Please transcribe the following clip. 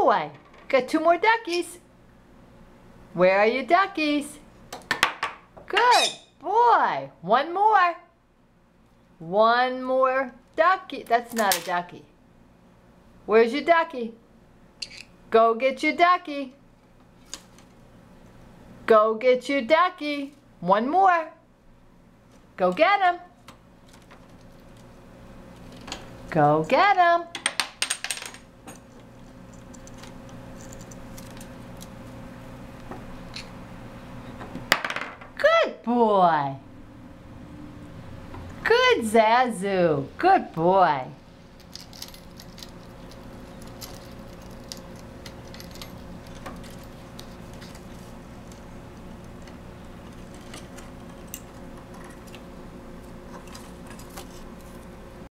boy. Got 2 more duckies. Where are your duckies? Good boy. 1 more. 1 more ducky. That's not a ducky. Where's your ducky? Go get your ducky. Go get your ducky. 1 more. Go get him. Go get him. Good boy. Good Zazu. Good boy.